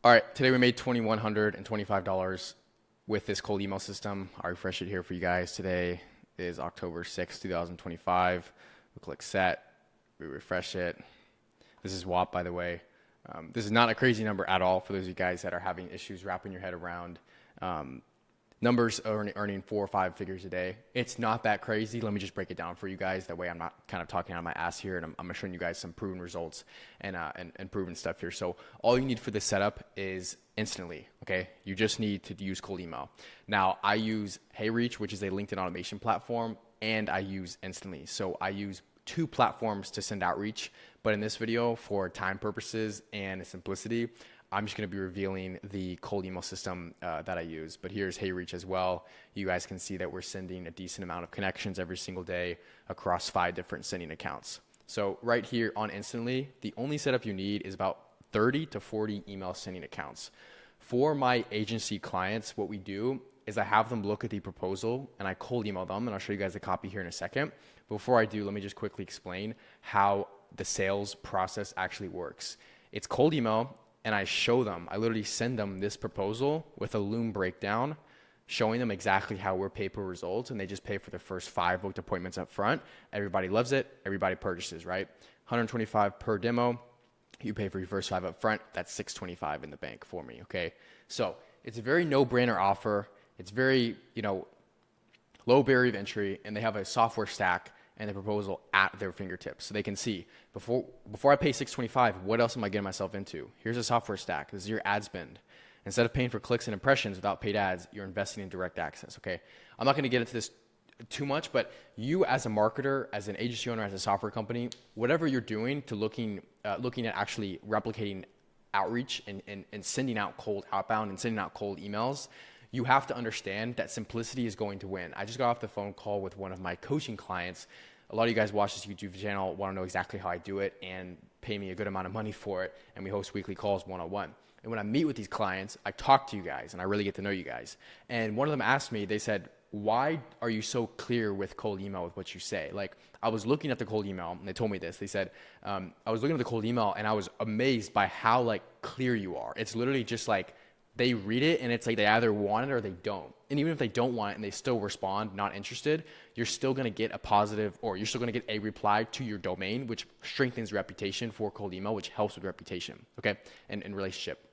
All right, today we made $2,125 with this cold email system. I'll refresh it here for you guys. Today is October 6th, 2025. We click set, we refresh it. This is WAP, by the way. This is not a crazy number at all for those of you guys that are having issues wrapping your head around numbers earning 4 or 5 figures a day. It's not that crazy. Let me just break it down for you guys. That way I'm not kind of talking out of my ass here, and I'm showing you guys some proven results and proven stuff here. So all you need for this setup is instantly, okay? You just need to use cold email. Now I use HeyReach, which is a LinkedIn automation platform, and I use Instantly. So I use 2 platforms to send outreach, but in this video, for time purposes and simplicity, I'm just going to be revealing the cold email system that I use. But here's HeyReach as well. You guys can see that we're sending a decent amount of connections every single day across 5 different sending accounts. So right here on Instantly, the only setup you need is about 30 to 40 email sending accounts. For my agency clients, what we do is I have them look at the proposal and I cold email them, and I'll show you guys the copy here in a second. Before I do, let me just quickly explain how the sales process actually works. It's cold email, and I show them, I literally send them this proposal with a Loom breakdown, showing them exactly how we're paid per result, and they just pay for the first 5 booked appointments up front. Everybody loves it. Everybody purchases, right? $125 per demo. You pay for your first 5 up front. That's $625 in the bank for me, okay? So it's a very no-brainer offer. It's very, low barrier of entry, and they have a software stack and the proposal at their fingertips. So they can see, before I pay $625, what else am I getting myself into? Here's a software stack. This is your ad spend. Instead of paying for clicks and impressions without paid ads, you're investing in direct access, okay? I'm not gonna get into this too much, but you as a marketer, as an agency owner, as a software company, whatever you're doing to looking at actually replicating outreach and sending out cold outbound and sending out cold emails, you have to understand that simplicity is going to win. I just got off the phone call with one of my coaching clients. A lot of you guys watch this YouTube channel, want to know exactly how I do it and pay me a good amount of money for it. And we host weekly calls one-on-one. And when I meet with these clients, I talk to you guys and I really get to know you guys. And one of them asked me, they said, why are you so clear with cold email with what you say? Like, I was looking at the cold email and they told me this. They said, I was looking at the cold email and I was amazed by how clear you are. It's literally just like, they read it and it's like they either want it or they don't. And even if they don't want it and they still respond, not interested, you're still going to get a positive, or you're still going to get a reply to your domain, which strengthens reputation for cold email, which helps with reputation, okay, and relationship.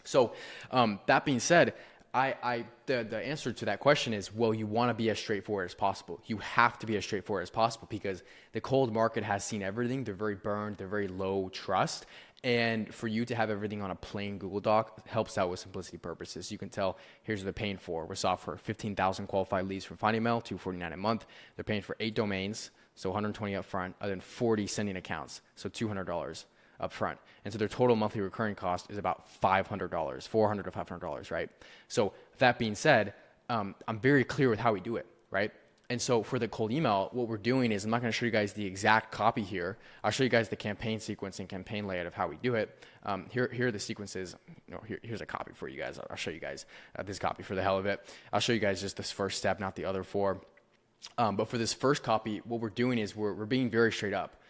So that being said, the answer to that question is, well, you want to be as straightforward as possible. You have to be as straightforward as possible because the cold market has seen everything. They're very burned. They're very low trust. And for you to have everything on a plain Google Doc helps out with simplicity purposes. You can tell, here's what they're paying for with software: 15,000 qualified leads from Finding Mail, $249 a month. They're paying for 8 domains, so $120 up front, and then 40 sending accounts, so $200 up front. And so their total monthly recurring cost is about $500, $400 to $500, right? So that being said, I'm very clear with how we do it, right? And so for the cold email, what we're doing is, I'm not going to show you guys the exact copy here. I'll show you guys the campaign sequence and campaign layout of how we do it. Here are the sequences. Here's a copy for you guys. I'll show you guys this copy for the hell of it. I'll show you guys just this first step, not the other 4. But for this first copy, what we're doing is we're being very straight up.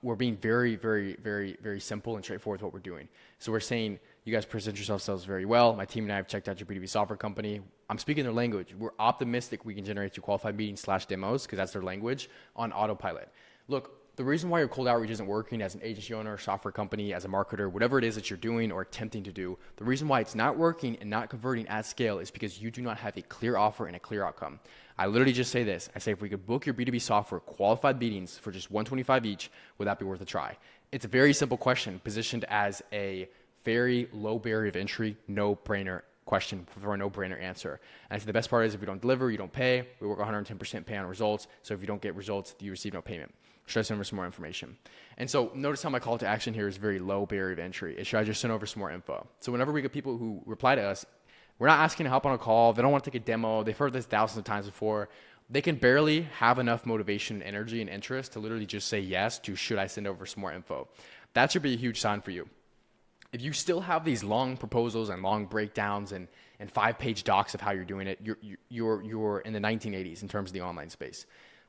We're being very, very, very, very simple and straightforward with what we're doing. So we're saying, you guys present yourselves very well. My team and I have checked out your B2B software company. I'm speaking their language. We're optimistic we can generate you qualified meetings/demos, because that's their language, on autopilot. Look, the reason why your cold outreach isn't working as an agency owner, software company, as a marketer, whatever it is that you're doing or attempting to do, the reason why it's not working and not converting at scale is because you do not have a clear offer and a clear outcome. I literally just say this. I say, if we could book your B2B software qualified meetings for just $125 each, would that be worth a try? It's a very simple question positioned as a very low barrier of entry, no-brainer question for a no-brainer answer. And I say the best part is, if we don't deliver, you don't pay. We work 110% pay on results. So if you don't get results, you receive no payment. Should I send over some more information? And so notice how my call to action here is very low barrier of entry. Should I just send over some more info? So whenever we get people who reply to us, we're not asking to help on a call. They don't want to take a demo. They've heard this thousands of times before. They can barely have enough motivation, energy, and interest to literally just say yes to, should I send over some more info? That should be a huge sign for you. If you still have these long proposals and long breakdowns and 5-page docs of how you're doing it, you're in the 1980s in terms of the online space.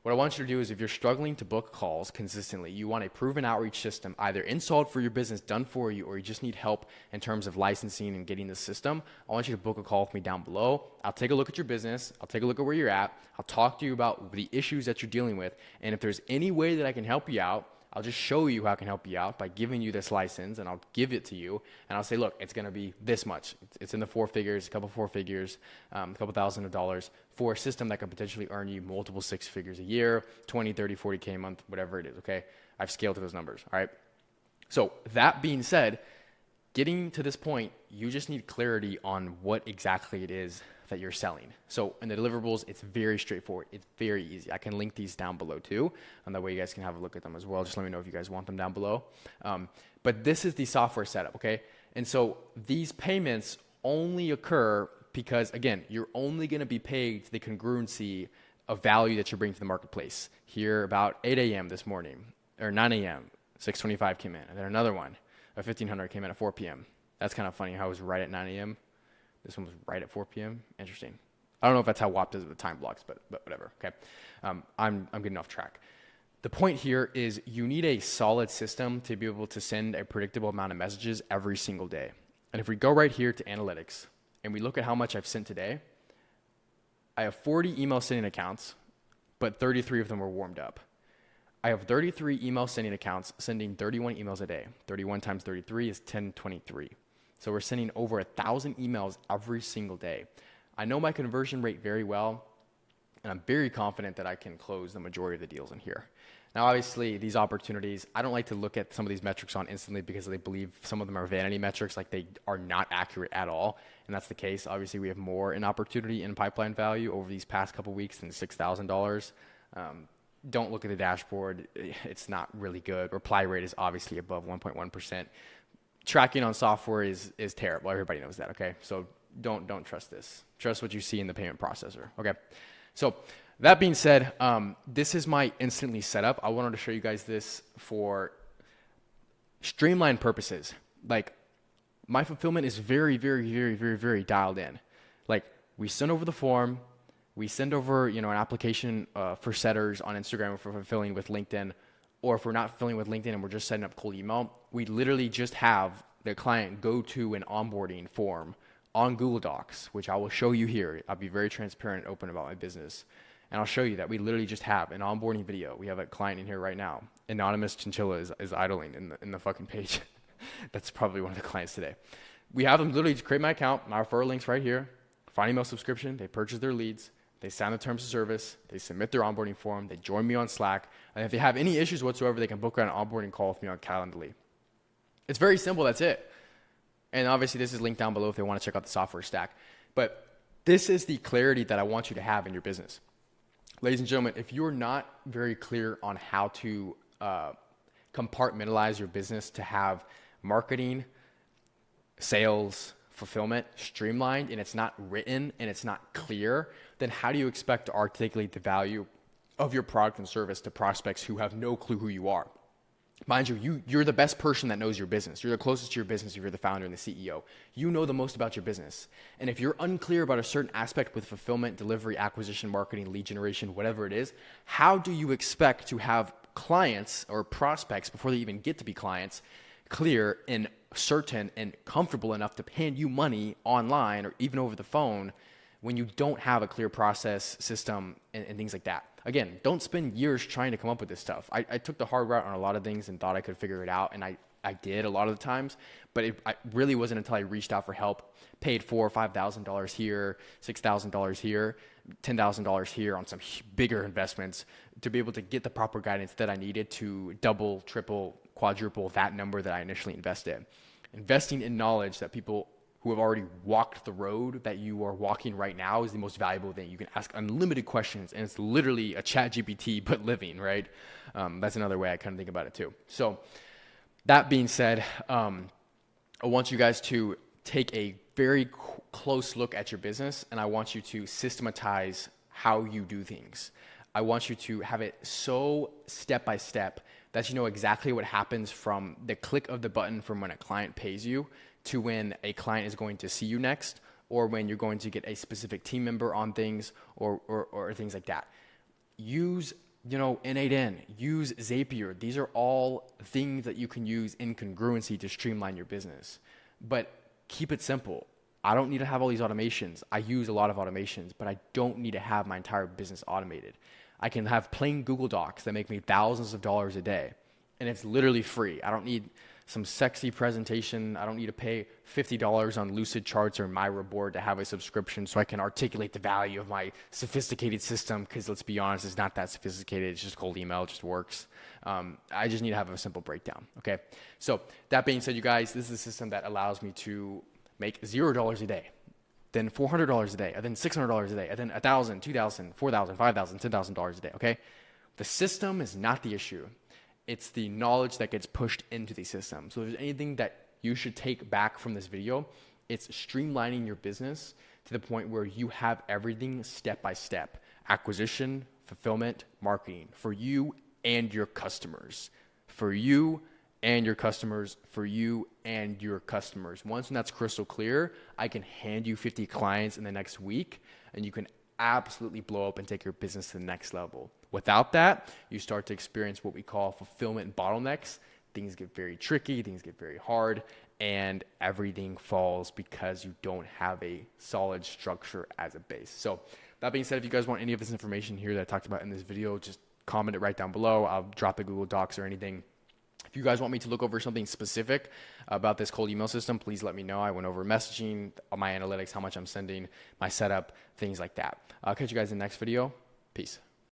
What I want you to do is if you're struggling to book calls consistently, you want a proven outreach system either installed for your business, done for you, or you just need help in terms of licensing and getting the system, I want you to book a call with me down below. I'll take a look at your business. I'll take a look at where you're at. I'll talk to you about the issues that you're dealing with. And if there's any way that I can help you out, I'll just show you how I can help you out by giving you this license, and I'll give it to you. And I'll say, look, it's going to be this much. It's in the four figures, a couple thousand of dollars for a system that could potentially earn you multiple six figures a year, 20, 30, 40K a month, whatever it is, okay? I've scaled to those numbers, all right? So that being said, getting to this point, you just need clarity on what exactly it is that you're selling. So in the deliverables, it's very straightforward. It's very easy. I can link these down below too, and that way you guys can have a look at them as well. Just let me know if you guys want them down below. But this is the software setup, okay? And so these payments only occur because, again, you're only going to be paid to the congruency of value that you're bringing to the marketplace. Here about 8 a.m. this morning, or 9 a.m., 625 came in, and then another one, a 1500 came in at 4 p.m. That's kind of funny how it was right at 9 a.m. This one was right at 4 p.m. Interesting. I don't know if that's how WAP does it with time blocks, but whatever. Okay, I'm getting off track. The point here is you need a solid system to be able to send a predictable amount of messages every single day. And if we go right here to analytics and we look at how much I've sent today, I have 40 email sending accounts, but 33 of them were warmed up. I have 33 email sending accounts sending 31 emails a day. 31 times 33 is 1023. So we're sending over 1,000 emails every single day. I know my conversion rate very well, and I'm very confident that I can close the majority of the deals in here. Now, obviously, these opportunities, I don't like to look at some of these metrics on instantly because they believe some of them are vanity metrics, like they are not accurate at all, and that's the case. Obviously, we have more in opportunity in pipeline value over these past couple weeks than $6,000. Don't look at the dashboard. It's not really good. Reply rate is obviously above 1.1%. Tracking on software is terrible. Everybody knows that, okay? So don't trust this. Trust what you see in the payment processor, okay? So that being said, this is my instantly setup. I wanted to show you guys this for streamlined purposes. Like my fulfillment is very, very, very, very, very dialed in. Like we send over the form, we send over, an application for setters on Instagram for fulfilling with LinkedIn, or if we're not fulfilling with LinkedIn and we're just setting up cold email, we literally just have the client go to an onboarding form on Google Docs, which I will show you here. I'll be very transparent and open about my business. And I'll show you that we literally just have an onboarding video. We have a client in here right now. Anonymous Chinchilla is idling in the fucking page. That's probably one of the clients today. We have them literally just create my account, my referral links right here, find email subscription, they purchase their leads, they sign the terms of service, they submit their onboarding form, they join me on Slack, and if they have any issues whatsoever, they can book an onboarding call with me on Calendly. It's very simple, that's it. And obviously this is linked down below if they want to check out the software stack. But this is the clarity that I want you to have in your business. Ladies and gentlemen, if you're not very clear on how to compartmentalize your business to have marketing, sales, fulfillment streamlined, and it's not written and it's not clear, then how do you expect to articulate the value of your product and service to prospects who have no clue who you are? Mind you, you're the best person that knows your business. You're the closest to your business if you're the founder and the CEO. You know the most about your business. And if you're unclear about a certain aspect with fulfillment, delivery, acquisition, marketing, lead generation, whatever it is, how do you expect to have clients or prospects before they even get to be clients clear and certain and comfortable enough to hand you money online or even over the phone when you don't have a clear process, system, and things like that? Again, don't spend years trying to come up with this stuff. I took the hard route on a lot of things and thought I could figure it out, and I did a lot of the times, but it really wasn't until I reached out for help, paid $4,000 or $5,000 here, $6,000 here, $10,000 here on some bigger investments to be able to get the proper guidance that I needed to double, triple, quadruple that number that I initially invested. Investing in knowledge that people who have already walked the road that you are walking right now is the most valuable thing. You can ask unlimited questions, and it's literally a chat GPT, but living, right? That's another way I kind of think about it too. So that being said, I want you guys to take a very close look at your business, and I want you to systematize how you do things. I want you to have it so step-by-step that you know exactly what happens from the click of the button from when a client pays you to when a client is going to see you next, or when you're going to get a specific team member on things or things like that. Use Innate in, use Zapier. These are all things that you can use in congruency to streamline your business. But keep it simple. I don't need to have all these automations. I use a lot of automations, but I don't need to have my entire business automated. I can have plain Google Docs that make me thousands of dollars a day, and it's literally free. I don't need some sexy presentation. I don't need to pay $50 on Lucid Charts or Myra board to have a subscription so I can articulate the value of my sophisticated system, because let's be honest, it's not that sophisticated. It's just cold email. It just works. I just need to have a simple breakdown, okay? So that being said, you guys, this is a system that allows me to make $0 a day, then $400 a day, and then $600 a day, and then $1,000, $2,000, $4,000, $5,000, $10,000 a day, okay? The system is not the issue. It's the knowledge that gets pushed into the system. So if there's anything that you should take back from this video, it's streamlining your business to the point where you have everything step by step. Acquisition, fulfillment, marketing for you and your customers. For you and your customers, for you and your customers. Once when that's crystal clear, I can hand you 50 clients in the next week, and you can absolutely blow up and take your business to the next level. Without that, you start to experience what we call fulfillment bottlenecks. Things get very tricky, things get very hard, and everything falls because you don't have a solid structure as a base. So that being said, if you guys want any of this information here that I talked about in this video, just comment it right down below. I'll drop the Google Docs or anything. If you guys want me to look over something specific about this cold email system, please let me know. I went over messaging, my analytics, how much I'm sending, my setup, things like that. I'll catch you guys in the next video. Peace.